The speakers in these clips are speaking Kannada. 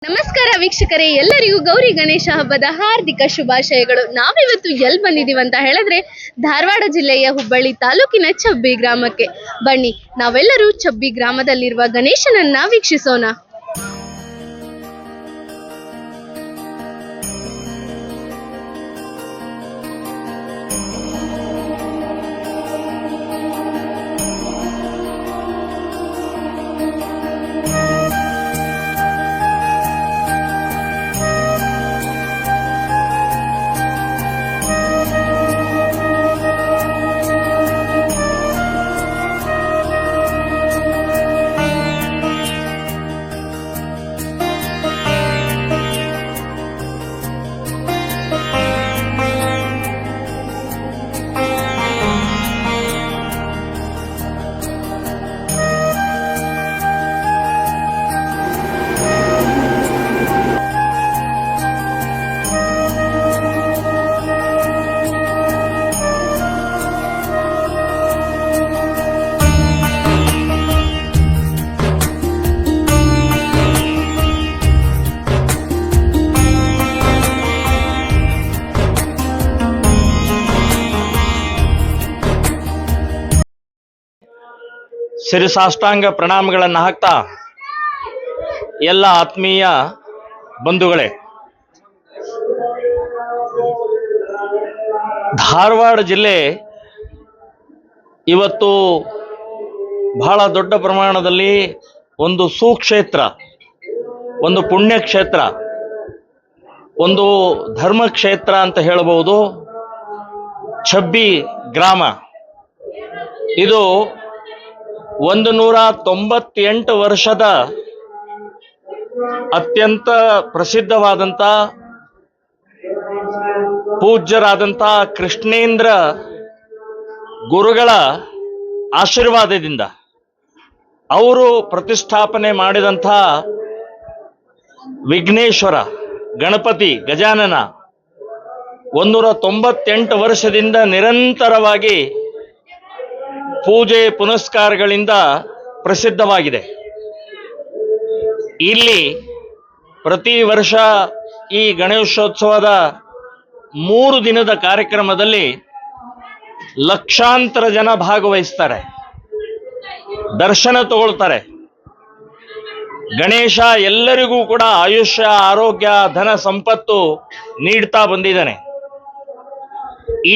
ನಮಸ್ಕಾರ ವೀಕ್ಷಕರೇ, ಎಲ್ಲರಿಗೂ ಗೌರಿ ಗಣೇಶ ಹಬ್ಬದ ಹಾರ್ದಿಕ ಶುಭಾಶಯಗಳು. ನಾವಿವತ್ತು ಎಲ್ಲಿ ಬಂದಿದ್ದೀವಿ ಅಂತ ಹೇಳಿದ್ರೆ ಧಾರವಾಡ ಜಿಲ್ಲೆಯ ಹುಬ್ಬಳ್ಳಿ ತಾಲೂಕಿನ ಚಬ್ಬಿ ಗ್ರಾಮಕ್ಕೆ. ಬನ್ನಿ ನಾವೆಲ್ಲರೂ ಚಬ್ಬಿ ಗ್ರಾಮದಲ್ಲಿರುವ ಗಣೇಶನನ್ನ ವೀಕ್ಷಿಸೋಣ. ಸಿರಿಸಾಷ್ಟಾಂಗ ಪ್ರಣಾಮಗಳನ್ನು ಹಾಕ್ತಾ ಎಲ್ಲ ಆತ್ಮೀಯ ಬಂಧುಗಳೇ, ಧಾರವಾಡ ಜಿಲ್ಲೆ ಇವತ್ತು ಬಹಳ ದೊಡ್ಡ ಪ್ರಮಾಣದಲ್ಲಿ ಒಂದು ಸುಕ್ಷೇತ್ರ, ಒಂದು ಪುಣ್ಯಕ್ಷೇತ್ರ, ಒಂದು ಧರ್ಮಕ್ಷೇತ್ರ ಅಂತ ಹೇಳಬಹುದು. ಚಬ್ಬಿ ಗ್ರಾಮ ಇದು 198 ವರ್ಷದ ಅತ್ಯಂತ ಪ್ರಸಿದ್ಧವಾದಂಥ ಪೂಜ್ಯರಾದಂಥ ಕೃಷ್ಣೇಂದ್ರ ಗುರುಗಳ ಆಶೀರ್ವಾದದಿಂದ ಅವರು ಪ್ರತಿಷ್ಠಾಪನೆ ಮಾಡಿದಂಥ ವಿಘ್ನೇಶ್ವರ ಗಣಪತಿ ಗಜಾನನ 198 ವರ್ಷದಿಂದ ನಿರಂತರವಾಗಿ ಪೂಜೆ ಪುನಸ್ಕಾರಗಳಿಂದ ಪ್ರಸಿದ್ಧವಾಗಿದೆ. ಇಲ್ಲಿ ಪ್ರತಿ ವರ್ಷ ಈ ಗಣೇಶೋತ್ಸವದ 3 ದಿನದ ಕಾರ್ಯಕ್ರಮದಲ್ಲಿ ಲಕ್ಷಾಂತರ ಜನ ಭಾಗವಹಿಸ್ತಾರೆ, ದರ್ಶನ ತಗೊಳ್ತಾರೆ. ಗಣೇಶ ಎಲ್ಲರಿಗೂ ಕೂಡ ಆಯುಷ್ಯ, ಆರೋಗ್ಯ, ಧನ ಸಂಪತ್ತು ನೀಡ್ತಾ ಬಂದಿದ್ದಾನೆ.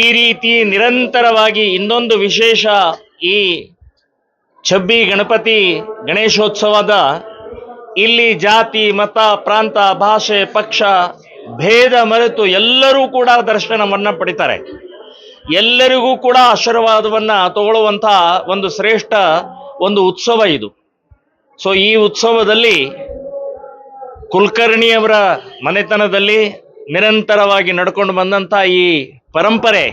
ಈ ರೀತಿ ನಿರಂತರವಾಗಿ ಇನ್ನೊಂದು ವಿಶೇಷ, ಈ ಚಬ್ಬಿ ಗಣಪತಿ ಗಣೇಶೋತ್ಸವದ ಇಲ್ಲಿ ಜಾತಿ, ಮತ, ಪ್ರಾಂತ, ಭಾಷೆ, ಪಕ್ಷ ಭೇದ ಮರೆತು ಎಲ್ಲರೂ ಕೂಡ ದರ್ಶನವನ್ನ ಪಡಿತಾರೆ. ಎಲ್ಲರಿಗೂ ಕೂಡ ಆಶೀರ್ವಾದವನ್ನ ತಗೊಳ್ಳುವಂಥ ಒಂದು ಶ್ರೇಷ್ಠ ಒಂದು ಉತ್ಸವ ಇದು. ಸೊ ಈ ಉತ್ಸವದಲ್ಲಿ ಕುಲಕರ್ಣಿಯವರ ಮನೆತನದಲ್ಲಿ ನಿರಂತರವಾಗಿ ನಡ್ಕೊಂಡು ಬಂದಂಥ ಈ ಪರಂಪರೆ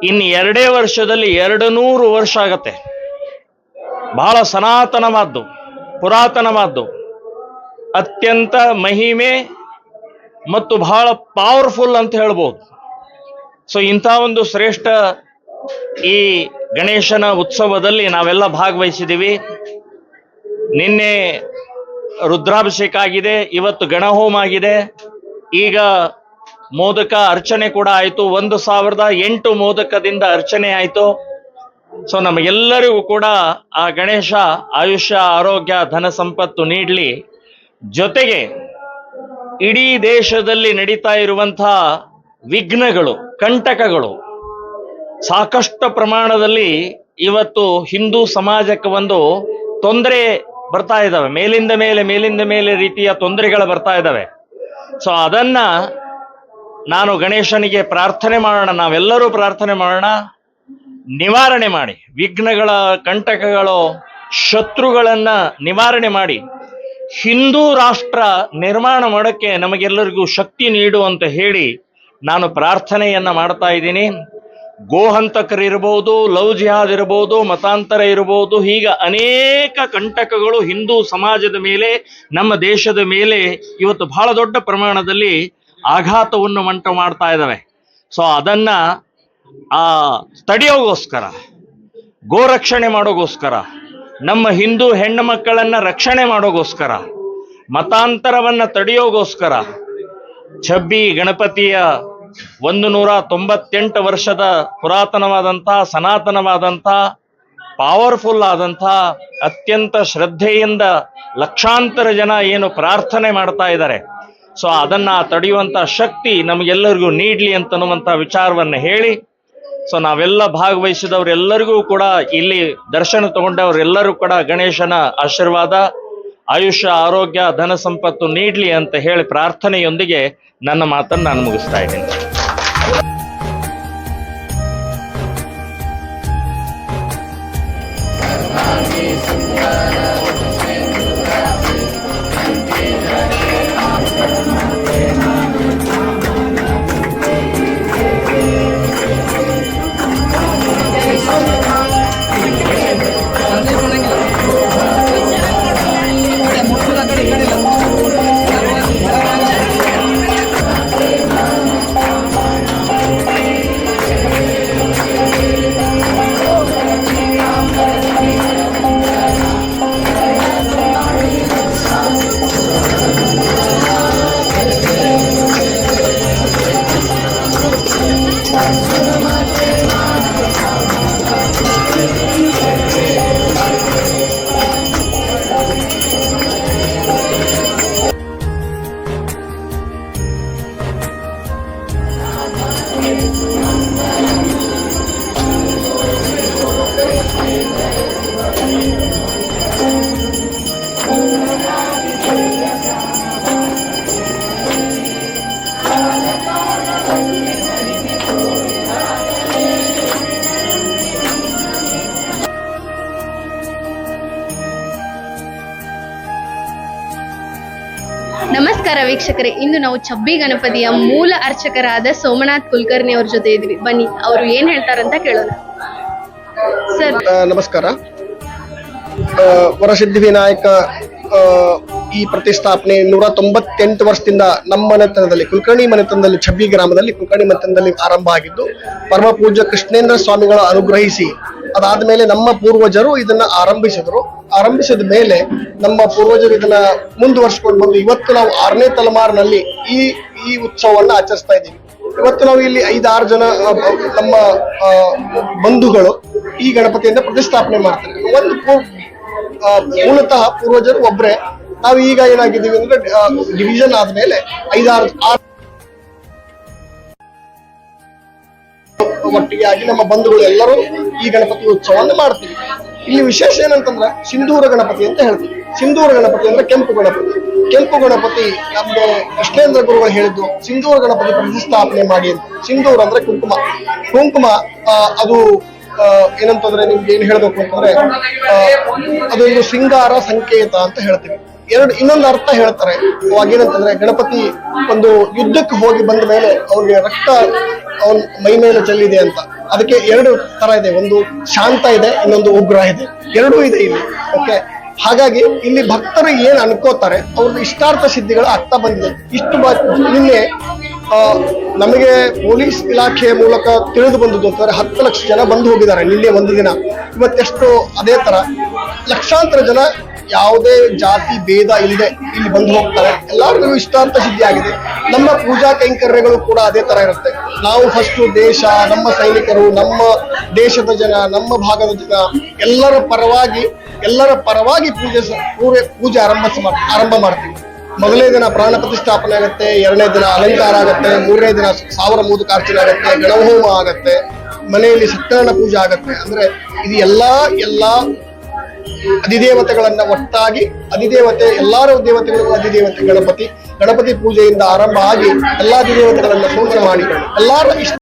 ಇನ್ನು 2 ವರ್ಷದಲ್ಲಿ 200 ವರ್ಷ ಆಗತ್ತೆ. ಬಹಳ ಸನಾತನವಾದ್ದು, ಪುರಾತನವಾದ್ದು, ಅತ್ಯಂತ ಮಹಿಮೆ ಮತ್ತು ಬಹಳ ಪವರ್ಫುಲ್ ಅಂತ ಹೇಳ್ಬೋದು. ಸೊ ಇಂಥ ಒಂದು ಶ್ರೇಷ್ಠ ಈ ಗಣೇಶನ ಉತ್ಸವದಲ್ಲಿ ನಾವೆಲ್ಲ ಭಾಗವಹಿಸಿದ್ದೀವಿ. ನಿನ್ನೆ ರುದ್ರಾಭಿಷೇಕ ಆಗಿದೆ, ಇವತ್ತು ಗಣಹೋಮ ಆಗಿದೆ, ಈಗ ಮೋದಕ ಅರ್ಚನೆ ಕೂಡ ಆಯಿತು. 1008 ಮೋದಕದಿಂದ ಅರ್ಚನೆ ಆಯಿತು. ಸೊ ನಮಗೆಲ್ಲರಿಗೂ ಕೂಡ ಆ ಗಣೇಶ ಆಯುಷ್ಯ, ಆರೋಗ್ಯ, ಧನ ಸಂಪತ್ತು ನೀಡಲಿ. ಜೊತೆಗೆ ಇಡೀ ದೇಶದಲ್ಲಿ ನಡೀತಾ ಇರುವಂಥ ವಿಘ್ನಗಳು, ಕಂಟಕಗಳು ಸಾಕಷ್ಟು ಪ್ರಮಾಣದಲ್ಲಿ ಇವತ್ತು ಹಿಂದೂ ಸಮಾಜಕ್ಕೆ ಒಂದು ತೊಂದರೆ ಬರ್ತಾ ಇದ್ದಾವೆ. ಮೇಲಿಂದ ಮೇಲೆ ರೀತಿಯ ತೊಂದರೆಗಳು ಬರ್ತಾ ಇದ್ದಾವೆ. ಸೊ ಅದನ್ನ ನಾನು ಗಣೇಶನಿಗೆ ಪ್ರಾರ್ಥನೆ ಮಾಡೋಣ, ನಾವೆಲ್ಲರೂ ಪ್ರಾರ್ಥನೆ ಮಾಡೋಣ, ನಿವಾರಣೆ ಮಾಡಿ, ವಿಘ್ನಗಳ, ಕಂಟಕಗಳು, ಶತ್ರುಗಳನ್ನ ನಿವಾರಣೆ ಮಾಡಿ ಹಿಂದೂ ರಾಷ್ಟ್ರ ನಿರ್ಮಾಣ ಮಾಡೋಕ್ಕೆ ನಮಗೆಲ್ಲರಿಗೂ ಶಕ್ತಿ ನೀಡು ಅಂತ ಹೇಳಿ ನಾನು ಪ್ರಾರ್ಥನೆಯನ್ನ ಮಾಡ್ತಾ ಇದ್ದೀನಿ. ಗೋಹಂತಕರಿರ್ಬೋದು, ಲವ್ ಜಿಹಾದ್ ಇರ್ಬೋದು, ಮತಾಂತರ ಇರ್ಬೋದು, ಹೀಗೆ ಅನೇಕ ಕಂಟಕಗಳು ಹಿಂದೂ ಸಮಾಜದ ಮೇಲೆ, ನಮ್ಮ ದೇಶದ ಮೇಲೆ ಇವತ್ತು ಬಹಳ ದೊಡ್ಡ ಪ್ರಮಾಣದಲ್ಲಿ ಆಘಾತವನ್ನು ಉಂಟು ಮಾಡ್ತಾ ಇದ್ದಾವೆ. ಸೊ ಅದನ್ನ ತಡೆಯೋಗೋಸ್ಕರ, ಗೋರಕ್ಷಣೆ ಮಾಡೋಗೋಸ್ಕರ, ನಮ್ಮ ಹಿಂದೂ ಹೆಣ್ಣು ಮಕ್ಕಳನ್ನ ರಕ್ಷಣೆ ಮಾಡೋಗೋಸ್ಕರ ಮತಾಂತರವನ್ನ ತಡೆಯೋಗೋಸ್ಕರ ಛಬ್ಬಿ ಗಣಪತಿಯ 198 ವರ್ಷದ ಪುರಾತನವಾದಂತಹ ಸನಾತನವಾದಂತಹ ಪವರ್ಫುಲ್ ಆದಂತಹ ಅತ್ಯಂತ ಶ್ರದ್ಧೆಯಿಂದ ಲಕ್ಷಾಂತರ ಜನ ಏನು ಪ್ರಾರ್ಥನೆ ಮಾಡ್ತಾ ಇದ್ದಾರೆ. ಸೊ ಅದನ್ನ ತಡೆಯುವಂತ ಶಕ್ತಿ ನಮಗೆಲ್ಲರಿಗೂ ನೀಡ್ಲಿ ಅಂತನ್ನುವಂತ ವಿಚಾರವನ್ನು ಹೇಳಿ, ಸೊ ನಾವೆಲ್ಲ ಭಾಗವಹಿಸಿದವರೆಲ್ಲರಿಗೂ ಕೂಡ ಇಲ್ಲಿ ದರ್ಶನ ತಗೊಂಡವರೆಲ್ಲರೂ ಕೂಡ ಗಣೇಶನ ಆಶೀರ್ವಾದ, ಆಯುಷ್ಯ, ಆರೋಗ್ಯ, ಧನ ಸಂಪತ್ತು ನೀಡ್ಲಿ ಅಂತ ಹೇಳಿ ಪ್ರಾರ್ಥನೆಯೊಂದಿಗೆ ನನ್ನ ಮಾತನ್ನು ನಾನು ಮುಗಿಸ್ತಾ ಇದ್ದೀನಿ. ನಮಸ್ಕಾರ ವೀಕ್ಷಕರೇ, ಇಂದು ನಾವು ಛಬ್ಬಿ ಗಣಪತಿಯ ಮೂಲ ಅರ್ಚಕರಾದ ಸೋಮನಾಥ್ ಕುಲಕರ್ಣಿ ಅವ್ರ ಜೊತೆ ಇದ್ವಿ. ಬನ್ನಿ ಅವರು ಏನ್ ಹೇಳ್ತಾರಂತ ಕೇಳೋಣ. ಸರ್ ನಮಸ್ಕಾರ. ವರಸಿದ್ಧಿ ವಿನಾಯಕ ಈ ಪ್ರತಿಷ್ಠಾಪನೆ 198 ವರ್ಷದಿಂದ ನಮ್ಮ ಮನೆತನದಲ್ಲಿ, ಕುಲಕರ್ಣಿ ಮನೆತನದಲ್ಲಿ, ಛಬ್ಬಿ ಗ್ರಾಮದಲ್ಲಿ ಕುಲಕರ್ಣಿ ಮನೆತನದಲ್ಲಿ ಆರಂಭ ಆಗಿದ್ದು, ಪರಮ ಪೂಜ್ಯ ಕೃಷ್ಣೇಂದ್ರ ಸ್ವಾಮಿಗಳು ಅನುಗ್ರಹಿಸಿ ಅದಾದ್ಮೇಲೆ ನಮ್ಮ ಪೂರ್ವಜರು ಇದನ್ನ ಆರಂಭಿಸಿದ ಮೇಲೆ ನಮ್ಮ ಪೂರ್ವಜರು ಇದನ್ನ ಮುಂದುವರ್ಸ್ಕೊಂಡು ಬಂದು ಇವತ್ತು ನಾವು 6ನೇ ತಲೆಮಾರಿನಲ್ಲಿ ಈ ಉತ್ಸವವನ್ನ ಆಚರಿಸ್ತಾ ಇದ್ದೀವಿ. ಇವತ್ತು ನಾವು ಇಲ್ಲಿ 5-6 ಜನ ನಮ್ಮ ಬಂಧುಗಳು ಈ ಗಣಪತಿಯಿಂದ ಪ್ರತಿಷ್ಠಾಪನೆ ಮಾಡ್ತಾರೆ. ಮೂಲತಃ ಪೂರ್ವಜರು ಒಬ್ರೆ, ನಾವು ಈಗ ಏನಾಗಿದ್ದೀವಿ ಅಂದ್ರೆ ಡಿವಿಷನ್ ಆದ್ಮೇಲೆ 5-6 ಒಟ್ಟಿಗೆ ಆಗಿ ನಮ್ಮ ಬಂಧುಗಳು ಎಲ್ಲರೂ ಈ ಗಣಪತಿ ಉತ್ಸವವನ್ನು ಮಾಡ್ತೀವಿ. ಇಲ್ಲಿ ವಿಶೇಷ ಏನಂತಂದ್ರೆ ಸಿಂಧೂರ ಗಣಪತಿ ಅಂತ ಹೇಳ್ತೀವಿ. ಸಿಂಧೂರ ಗಣಪತಿ ಅಂದ್ರೆ ಕೆಂಪು ಗಣಪತಿ ನಮ್ಗೆ ಕೃಷ್ಣೇಂದ್ರ ಗುರುಗಳು ಹೇಳಿದ್ದು ಸಿಂಧೂರ ಗಣಪತಿ ಪ್ರತಿಷ್ಠಾಪನೆ ಮಾಡಿ ಅಂತ. ಸಿಂಧೂರ ಅಂದ್ರೆ ಕುಂಕುಮ ಅದು ಏನಂತಂದ್ರೆ ನಿಮ್ಗೆ ಏನ್ ಹೇಳ್ಬೇಕು ಅಂತಂದ್ರೆ ಅದೊಂದು ಶೃಂಗಾರ ಸಂಕೇತ ಅಂತ ಹೇಳ್ತೀವಿ. ಇನ್ನೊಂದು ಅರ್ಥ ಹೇಳ್ತಾರೆ ಅವಾಗೇನಂತಂದ್ರೆ ಗಣಪತಿ ಒಂದು ಯುದ್ಧಕ್ಕೆ ಹೋಗಿ ಬಂದ ಮೇಲೆ ಅವ್ರಿಗೆ ರಕ್ತ ಅವನ್ ಮೈ ಮೇಲೆ ಚೆಲ್ಲಿದೆ ಅಂತ. ಅದಕ್ಕೆ 2 ತರ ಇದೆ, ಒಂದು ಶಾಂತ ಇದೆ, ಇನ್ನೊಂದು ಉಗ್ರ ಇದೆ, ಎರಡೂ ಇದೆ ಇಲ್ಲಿ. ಓಕೆ, ಹಾಗಾಗಿ ಇಲ್ಲಿ ಭಕ್ತರು ಏನ್ ಅನ್ಕೋತಾರೆ ಅವ್ರದ್ದು ಇಷ್ಟಾರ್ಥ ಸಿದ್ಧಿಗಳು ಆಗ್ತಾ ಬಂದಿದೆ. ನಿನ್ನೆ ನಮಗೆ ಪೊಲೀಸ್ ಇಲಾಖೆಯ ಮೂಲಕ ತಿಳಿದು ಬಂದದ್ದು ಅಂತಂದ್ರೆ 10 ಲಕ್ಷ ಜನ ಬಂದು ಹೋಗಿದ್ದಾರೆ ನಿನ್ನೆ ಒಂದು ದಿನ. ಇವತ್ತೆಷ್ಟು ಅದೇ ತರ ಲಕ್ಷಾಂತರ ಜನ ಯಾವುದೇ ಜಾತಿ ಭೇದ ಇಲ್ಲದೆ ಇಲ್ಲಿ ಬಂದು ಹೋಗ್ತಾರೆ. ಎಲ್ಲರಿಗೂ ಇಷ್ಟಾರ್ಥ ಸಿದ್ಧಿ ಆಗಿದೆ. ನಮ್ಮ ಪೂಜಾ ಕೈಂಕರ್ಯಗಳು ಕೂಡ ಅದೇ ತರ ಇರುತ್ತೆ. ನಾವು ಫಸ್ಟ್ ದೇಶ, ನಮ್ಮ ಸೈನಿಕರು, ನಮ್ಮ ದೇಶದ ಜನ, ನಮ್ಮ ಭಾಗದ ಜನ ಎಲ್ಲರ ಪರವಾಗಿ ಪೂಜೆ ಆರಂಭ ಮಾಡ್ತೀವಿ. ಮೊದಲನೇ ದಿನ ಪ್ರಾಣ ಪ್ರತಿಷ್ಠಾಪನೆ ಆಗುತ್ತೆ, 2ನೇ ದಿನ ಅಲಂಕಾರ ಆಗುತ್ತೆ, 3ನೇ ದಿನ 1000 ಮೋದಕಾರ್ಚನೆ ಆಗುತ್ತೆ, ಗಣಹೋಮ ಆಗತ್ತೆ, ಮನೆಯಲ್ಲಿ ಸತ್ಯನಾರಾಯಣ ಪೂಜೆ ಆಗತ್ತೆ. ಅಂದ್ರೆ ಇದು ಎಲ್ಲಾ ಅಧಿದೇವತೆಗಳನ್ನ ಒಟ್ಟಾಗಿ ಎಲ್ಲಾರ ದೇವತೆಗಳಿಗೂ ಅಧಿದೇವತೆ ಗಣಪತಿ ಪೂಜೆಯಿಂದ ಆರಂಭ ಆಗಿ ಎಲ್ಲಾ ಅಧಿದೇವತೆಗಳನ್ನ ಸೂಚನೆ ಮಾಡಿ ಎಲ್ಲಾರ